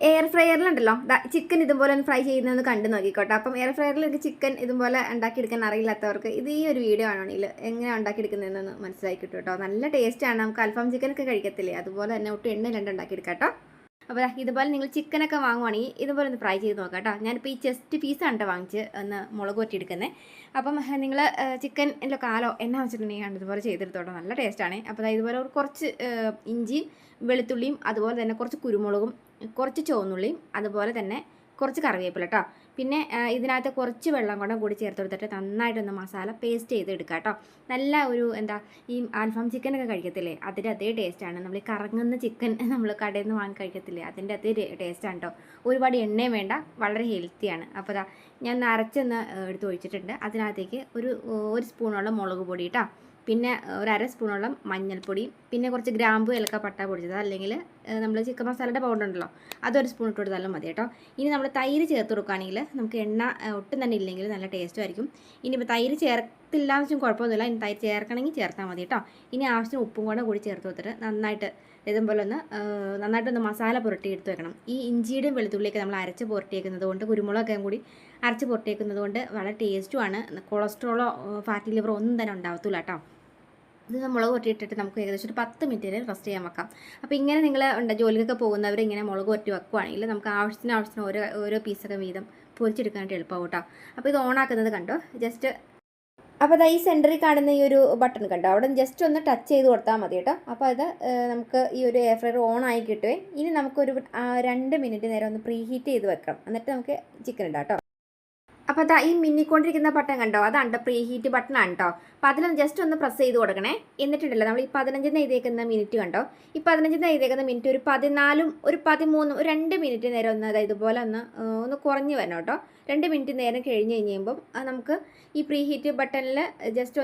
Air ഫ്രയറിലുണ്ടല്ലോ chicken ഇതുപോലെ ഒന്ന് fry ചെയ്യുന്നതെന്ന് കണ്ടു നോക്കിക്കോട്ടെ. അപ്പം എയർ ഫ്രയറിൽ എനിക്ക് ചിക്കൻ ഇതുപോലെ ഉണ്ടാക്കിയെടുക്കാൻ അറിയില്ലാത്തവർക്ക് ഇത് ഈ ഒരു വീഡിയോ ആണെങ്കിൽ എങ്ങനെ ഉണ്ടാക്കിയെടുക്കുന്നതെന്ന് മനസ്സിലാക്കി കിട്ടും കേട്ടോ. നല്ല ടേസ്റ്റാണ്. നമുക്ക് അൽഫാം ചിക്കനൊക്കെ കഴിക്കത്തില്ലേ, അതുപോലെ തന്നെ ഒട്ടും എണ്ണയിലണ്ട് ഉണ്ടാക്കിയെടുക്കാം കേട്ടോ. അപ്പോൾ ഇതുപോലെ നിങ്ങൾ ചിക്കനൊക്കെ വാങ്ങുവാണെങ്കിൽ ഇതുപോലെ ഒന്ന് ഫ്രൈ ചെയ്ത് നോക്കാം കേട്ടോ. ഞാനിപ്പോൾ ഈ ചെസ്റ്റ് പീസാണ് കേട്ടോ വാങ്ങിച്ച് ഒന്ന് മുളക് പൊറ്റിയെടുക്കുന്നത്. അപ്പം നിങ്ങൾ ചിക്കൻ എല്ലോ കാലോ എന്നാ വെച്ചിട്ടുണ്ടെങ്കിൽ ഇതുപോലെ ചെയ്തെടുത്തോട്ടോ, നല്ല ടേസ്റ്റാണ്. അപ്പോൾ ഇതുപോലെ കുറച്ച് ഇഞ്ചിയും വെളുത്തുള്ളിയും അതുപോലെ തന്നെ കുറച്ച് കുരുമുളകും കുറച്ച് ചുവന്നുള്ളിയും അതുപോലെ തന്നെ കുറച്ച് കറിവേപ്പില കേട്ടോ. പിന്നെ ഇതിനകത്ത് കുറച്ച് വെള്ളം കൂടി ചേർത്ത് കൊടുത്തിട്ട് നന്നായിട്ടൊന്ന് മസാല പേസ്റ്റ് ചെയ്ത് എടുക്കുക കേട്ടോ. നല്ല ഒരു ഈ അൽഫാം ചിക്കനൊക്കെ കഴിക്കത്തില്ലേ, അതിൻ്റെ അതേ ടേസ്റ്റാണ്. നമ്മൾ ഈ കറങ്ങുന്ന ചിക്കൻ നമ്മൾ കടയിൽ നിന്ന് വാങ്ങി കഴിക്കത്തില്ലേ, അതിൻ്റെ അതേ ടേസ്റ്റാണ് കേട്ടോ. ഒരുപാട് എണ്ണയും വേണ്ട, വളരെ ഹെൽത്തിയാണ്. അപ്പോൾ ഞാൻ അരച്ചൊന്ന് എടുത്ത് ഒഴിച്ചിട്ടുണ്ട്. അതിനകത്തേക്ക് ഒരു സ്പൂണോളം മുളക് പൊടി കേട്ടോ, പിന്നെ ഒരു അര സ്പൂണോളം മഞ്ഞൾപ്പൊടി, പിന്നെ കുറച്ച് ഗ്രാമ്പു ഏലക്ക പട്ട പൊടിച്ചത്, അല്ലെങ്കിൽ നമ്മൾ ചിക്കൻ മസാലയുടെ പൗഡർ ഉണ്ടല്ലോ അതൊരു സ്പൂൺ ഇട്ട് കൊടുത്താലും മതി കേട്ടോ. ഇനി നമ്മൾ തൈര് ചേർത്ത് കൊടുക്കുകയാണെങ്കിൽ നമുക്ക് എണ്ണ ഒട്ടും തന്നെ ഇല്ലെങ്കിൽ നല്ല ടേസ്റ്റും ആയിരിക്കും. ഇനിയിപ്പോൾ തൈര് ചേർത്തില്ല എന്ന് വെച്ചാൽ കുഴപ്പമൊന്നുമില്ല, ഇനി തൈര് ചേർക്കണമെങ്കിൽ ചേർത്താൽ മതി കേട്ടോ. ഇനി ആവശ്യത്തിന് ഉപ്പും കൂടി ചേർത്ത് കൊടുത്തിട്ട് ഇതുപോലെ നന്നായിട്ടൊന്ന് മസാല പുരട്ടി എടുത്ത് വെക്കണം. ഈ ഇഞ്ചിയുടെയും വെളുത്തുള്ളിയൊക്കെ നമ്മൾ അരച്ച് പുരട്ടിയേക്കുന്നത് കൊണ്ട്, കുരുമുളകൊക്കെ കൂടി അരച്ച് പുരട്ടിയേക്കുന്നത് കൊണ്ട് വളരെ ടേസ്റ്റുമാണ്. കൊളസ്ട്രോളോ ഫാറ്റി ലിവറോ ഒന്നും തന്നെ ഉണ്ടാവത്തില്ല കേട്ടോ. ഇത് മുളക് പൊട്ടിയിട്ടിട്ട് നമുക്ക് ഏകദേശം ഒരു 10 മിനിറ്റ് റെസ്റ്റ് ചെയ്യാൻ വെക്കാം. അപ്പോൾ ഇങ്ങനെ നിങ്ങൾ ജോലിക്കൊക്കെ പോകുന്നവർ ഇങ്ങനെ മുളക് പൊട്ടി വെക്കുകയാണെങ്കിൽ നമുക്ക് ആവശ്യത്തിന് ഓരോ പീസൊക്കെ വീതം പൊരിച്ചെടുക്കാനായിട്ട് എളുപ്പമാവും കേട്ടോ. അപ്പോൾ ഇത് ഓണാക്കുന്നത് കണ്ടോ, ജസ്റ്റ് അപ്പോൾ ഈ സെൻറ്ററിൽ കാണുന്ന ഈ ഒരു ബട്ടൺ കണ്ടോ, അവിടെ ജസ്റ്റ് ഒന്ന് ടച്ച് ചെയ്ത് കൊടുത്താൽ മതി കേട്ടോ. അപ്പോൾ അത് നമുക്ക് ഈ ഒരു എയർ ഫ്രയർ ഓൺ ആയി കിട്ടുവേ. ഇനി നമുക്കൊരു 2 മിനിറ്റ് നേരം ഒന്ന് പ്രീ ഹീറ്റ് ചെയ്ത് വെക്കണം, എന്നിട്ട് നമുക്ക് ചിക്കൻ ഇടാം കേട്ടോ. അപ്പോൾ ഈ മിന്നിക്കൊണ്ടിരിക്കുന്ന ബട്ടൺ കണ്ടോ, അതാണ് പ്രീ ഹീറ്റ് ബട്ടണാണ് കേട്ടോ. അപ്പോൾ അതിലൊന്ന് ജസ്റ്റ് ഒന്ന് പ്രസ് ചെയ്ത് കൊടുക്കണേ. എന്നിട്ടുണ്ടല്ലോ നമ്മൾ ഈ 15 എഴുതിയേക്കുന്ന മിനിറ്റ് കണ്ടോ, ഈ 15 എഴുതിയേക്കുന്ന മിനിറ്റ് ഒരു 14 ഒരു 13 ഒരു 2 മിനിറ്റ് നേരം ഒന്ന് ഇതുപോലെ ഒന്ന് കുറഞ്ഞ് വരണം കേട്ടോ. 2 മിനിറ്റ് നേരം കഴിയുമ്പം നമുക്ക് ഈ പ്രീ ഹീറ്റ് ബട്ടണിൽ ജസ്റ്റ്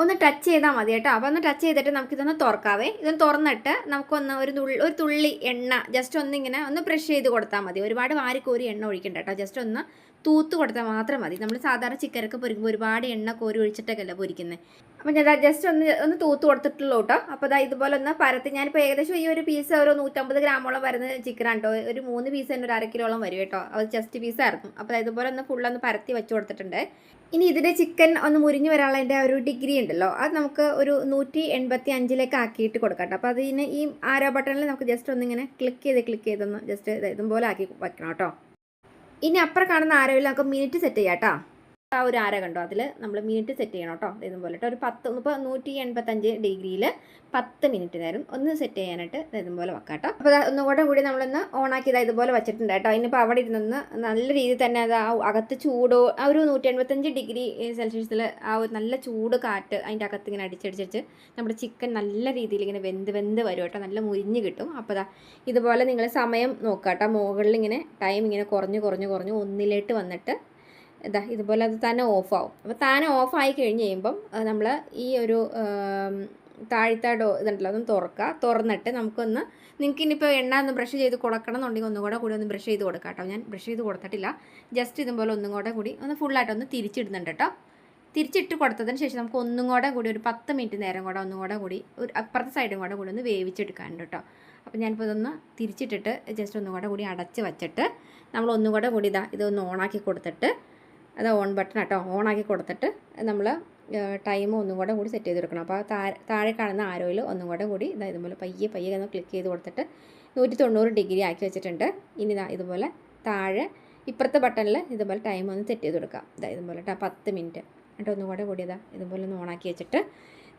ഒന്ന് ടച്ച് ചെയ്താൽ മതി കേട്ടോ. അപ്പോൾ ഒന്ന് ടച്ച് ചെയ്തിട്ട് നമുക്കിതൊന്ന് തുറക്കാവേ. ഇതൊന്ന് തുറന്നിട്ട് നമുക്കൊന്ന് ഒരു തുള്ളി എണ്ണ ജസ്റ്റ് ഒന്ന് ബ്രഷ് ചെയ്ത് കൊടുത്താൽ മതി. ഒരുപാട് വാരിക്കോരി എണ്ണ ഒഴിക്കണ്ട കേട്ടോ, ജസ്റ്റ് ഒന്ന് തൂത്ത് കൊടുത്താൽ മാത്രം മതി. നമ്മൾ സാധാരണ ചിക്കനൊക്കെ പൊരിക്കുമ്പോൾ ഒരുപാട് എണ്ണ കോരി ഒഴിച്ചിട്ടൊക്കെയല്ല പൊരിക്കുന്നത്. അപ്പോൾ ഞാൻ ജസ്റ്റ് ഒന്ന് തൂത്ത് കൊടുത്തിട്ടുള്ളൂ കേട്ടോ. അപ്പോൾ ഇതുപോലെ ഒന്ന് പരത്തി, ഞാനിപ്പോൾ ഏകദേശം ഈ ഒരു പീസ് ഒരു 150 ഗ്രാമോളം വരുന്ന ചിക്കനാണ് കേട്ടോ. ഒരു 3 പീസ് തന്നെ ഒരു 1/2 കിലോളം വരും കേട്ടോ. അത് ചെസ്റ്റ് പീസായിരുന്നു. അപ്പോൾ ഇതുപോലെ ഫുള്ളൊന്ന് പരത്തി വെച്ച് കൊടുത്തിട്ടുണ്ട്. ഇനി ഇതിൻ്റെ ചിക്കൻ ഒന്ന് മുരിഞ്ഞ് വരാനുള്ളതിൻ്റെ ഒരു ഡിഗ്രി ഉണ്ടല്ലോ, അത് നമുക്ക് ഒരു 185 ആക്കിയിട്ട് കൊടുക്കാം കേട്ടോ. അപ്പോൾ അതിന് ഈ ആരോ ബട്ടണിൽ നമുക്ക് ജസ്റ്റ് ഒന്നിങ്ങനെ ക്ലിക്ക് ചെയ്തൊന്ന് ജസ്റ്റ് ഇതുപോലെ ആക്കി വെക്കണം കേട്ടോ. ഇനി അപ്പുറം കാണുന്ന ആരോയിൽ നമുക്ക് മിനിറ്റ് സെറ്റ് ചെയ്യാം കേട്ടോ. ആ ഒരു ആര കണ്ടോ, അതിൽ നമ്മൾ മിനിറ്റ് സെറ്റ് ചെയ്യണം കേട്ടോ. ഇതുപോലെ കേട്ടോ, ഒരു 10 ഇപ്പോൾ 185 ഡിഗ്രിയിൽ 10 മിനിറ്റ് നേരം ഒന്ന് സെറ്റ് ചെയ്യാനായിട്ട് ഇതുപോലെ വെക്കാം കേട്ടോ. അപ്പോൾ ഒന്നുകൂടെ നമ്മളൊന്ന് ഓണാക്കി ഇതുപോലെ വെച്ചിട്ടുണ്ട് കേട്ടോ. ഇനിയിപ്പോൾ അവിടെ ഇരുന്നൊന്ന് നല്ല രീതിയിൽ തന്നെ അത് അകത്ത് ചൂടോ ഒരു 185 ഡിഗ്രി സെൽഷ്യസിൽ ആ ഒരു നല്ല ചൂട് കാറ്റ് അതിൻ്റെ അകത്ത് ഇങ്ങനെ അടിച്ചടിച്ച് നമ്മുടെ ചിക്കൻ നല്ല രീതിയിൽ ഇങ്ങനെ വെന്ത് വരും കേട്ടോ, നല്ല മുരിഞ്ഞ് കിട്ടും. അപ്പോൾ ഇതുപോലെ നിങ്ങൾ സമയം നോക്കുക കേട്ടോ, മുകളിൽ ഇങ്ങനെ ടൈം ഇങ്ങനെ കുറഞ്ഞ് 1 വന്നിട്ട് ഇതുപോലെ അത് തന്നെ ഓഫാവും. അപ്പോൾ താനെ ഓഫായി കഴിയുമ്പം നമ്മൾ ഈ ഒരു താഴത്തെ ഇതുണ്ടല്ലോ അതൊന്ന് തുറന്നിട്ട് നിങ്ങൾക്ക് ഇനിയിപ്പോൾ എണ്ണ ഒന്ന് ബ്രഷ് ചെയ്ത് കൊടുക്കണം എന്നുണ്ടെങ്കിൽ ഒന്നുകൂടെ ഒന്ന് ബ്രഷ് ചെയ്ത് കൊടുക്കാം കേട്ടോ. ഞാൻ ബ്രഷ് ചെയ്ത് കൊടുത്തിട്ടില്ല, ജസ്റ്റ് ഇതുപോലെ ഒന്ന് ഫുള്ളായിട്ടൊന്ന് തിരിച്ചിടുന്നുണ്ട് കേട്ടോ. തിരിച്ചിട്ട് കൊടുത്തതിന് ശേഷം നമുക്ക് ഒരു 10 മിനിറ്റ് നേരം ഒരു അപ്പുറത്തെ സൈഡും കൂടെ ഒന്ന് വേവിച്ചെടുക്കാനുണ്ട് കേട്ടോ. അപ്പോൾ ഞാനിപ്പോൾ ഇതൊന്ന് തിരിച്ചിട്ടിട്ട് ജസ്റ്റ് ഒന്നുകൂടെ അടച്ച് വെച്ചിട്ട് നമ്മൾ ഇതൊന്ന് ഓണാക്കി കൊടുത്തിട്ട് അത് ഓൺ ബട്ടൺ കേട്ടോ, ഓണാക്കി കൊടുത്തിട്ട് നമ്മൾ ടൈം കൂടി സെറ്റ് ചെയ്ത് കൊടുക്കണം. അപ്പോൾ താഴെ കാണുന്ന ആരോയിൽ കൂടി ഇതുപോലെ പയ്യെ ഒന്ന് ക്ലിക്ക് ചെയ്ത് കൊടുത്തിട്ട് 190 ഡിഗ്രി ആക്കി വെച്ചിട്ടുണ്ട്. ഇനി ഇതുപോലെ താഴെ ഇപ്പുറത്തെ ബട്ടണിൽ ഇതുപോലെ ടൈം ഒന്ന് സെറ്റ് ചെയ്ത് കൊടുക്കാം. ഇതുപോലെ 10 മിനിറ്റ് എന്നിട്ട് കൂടി ഇതുപോലെ ഒന്ന് ഓണാക്കി വെച്ചിട്ട്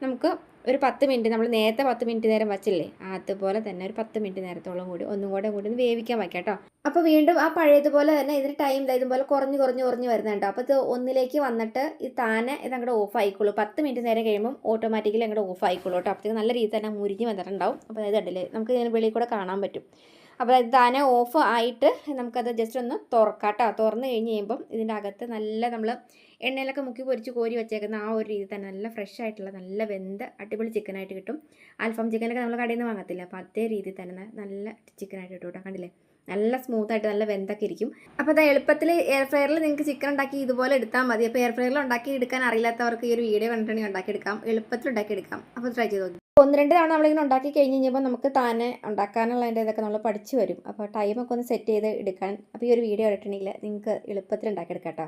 നമുക്ക് ഒരു 10 മിനിറ്റ് നമ്മൾ നേരത്തെ 10 മിനിറ്റ് നേരം വച്ചില്ലേ, അതുപോലെ തന്നെ ഒരു 10 മിനിറ്റ് നേരത്തോളം കൂടി ഒന്ന് വേവിക്കാൻ വയ്ക്കാം കേട്ടോ. അപ്പോൾ വീണ്ടും ആ പഴയതുപോലെ തന്നെ ഇതിന് ടൈം ഇതുപോലെ കുറഞ്ഞ് വരുന്നുണ്ട്. അപ്പോൾ ഇത് 1 വന്നിട്ട് ഇത് താനെ അങ്ങോട്ട് ഓഫ് ആയിക്കോളൂ. 10 മിനിറ്റ് നേരം കഴിയുമ്പോൾ ഓട്ടോമാറ്റിക്കലി അങ്ങോട്ട് ഓഫ് ആയിക്കോളൂ കേട്ടോ. അപ്പോഴത്തേക്ക് നല്ല രീതിയിൽ തന്നെ മുരിഞ്ഞ് വന്നിട്ടുണ്ടാവും. അപ്പോൾ ഇടല്ലേ നമുക്ക് ഇതിന് വെളിയിൽ കൂടെ കാണാൻ പറ്റും. അപ്പോൾ ഇത് താനെ ഓഫ് ആയിട്ട് നമുക്കത് ജസ്റ്റ് ഒന്ന് തുറക്കാം കേട്ടോ. തുറന്ന് കഴിയുമ്പം ഇതിൻ്റെ അകത്ത് നല്ല നമ്മൾ എണ്ണയിലൊക്കെ മുക്കി പൊരിച്ച് കോരി വെച്ചേക്കുന്ന ആ ഒരു രീതി തന്നെ നല്ല ഫ്രഷ് ആയിട്ടുള്ള നല്ല വെന്ത അടിപൊളി ചിക്കനായിട്ട് കിട്ടും. അൽഫാം ചിക്കനൊക്കെ നമ്മൾ കടയിൽ നിന്ന് വാങ്ങത്തില്ല, അപ്പോൾ അതേ രീതിയിൽ തന്നെ നല്ല ചിക്കനായിട്ട് കിട്ടും കേട്ടോ. കണ്ടില്ലേ, നല്ല സ്മൂത്തായിട്ട് നല്ല വെന്തൊക്കെ ഇരിക്കും. അപ്പോൾ എളുപ്പത്തിൽ എയർ ഫ്രയറിൽ നിങ്ങൾക്ക് ചിക്കൻ ഉണ്ടാക്കി ഇതുപോലെ എടുത്താൽ മതി. അപ്പോൾ എയർ ഫ്രയറിൽ ഉണ്ടാക്കി എടുക്കാൻ അറിയില്ലാത്തവർക്ക് ഈ ഒരു വീഡിയോ കണ്ടിട്ടുണ്ടെങ്കിൽ ഉണ്ടാക്കിയെടുക്കാം, എളുപ്പത്തിൽ ഉണ്ടാക്കിയെടുക്കാം. അപ്പോൾ ട്രൈ ചെയ്ത് നോക്കി. 1, 2 തവണ നമ്മളിങ്ങനെ ഉണ്ടാക്കി കഴിഞ്ഞ് കഴിഞ്ഞപ്പോൾ നമുക്ക് താനെ ഉണ്ടാക്കാനുള്ളതിൻ്റെ ഇതൊക്കെ നമ്മൾ പഠിച്ചു വരും. അപ്പോൾ ടൈമൊക്കെ ഒന്ന് സെറ്റ് ചെയ്ത് എടുക്കാൻ. അപ്പോൾ ഈ ഒരു വീഡിയോ കണ്ടിട്ടുണ്ടെങ്കിൽ നിങ്ങൾക്ക് എളുപ്പത്തിൽ ഉണ്ടാക്കിയെടുക്കാം കേട്ടോ.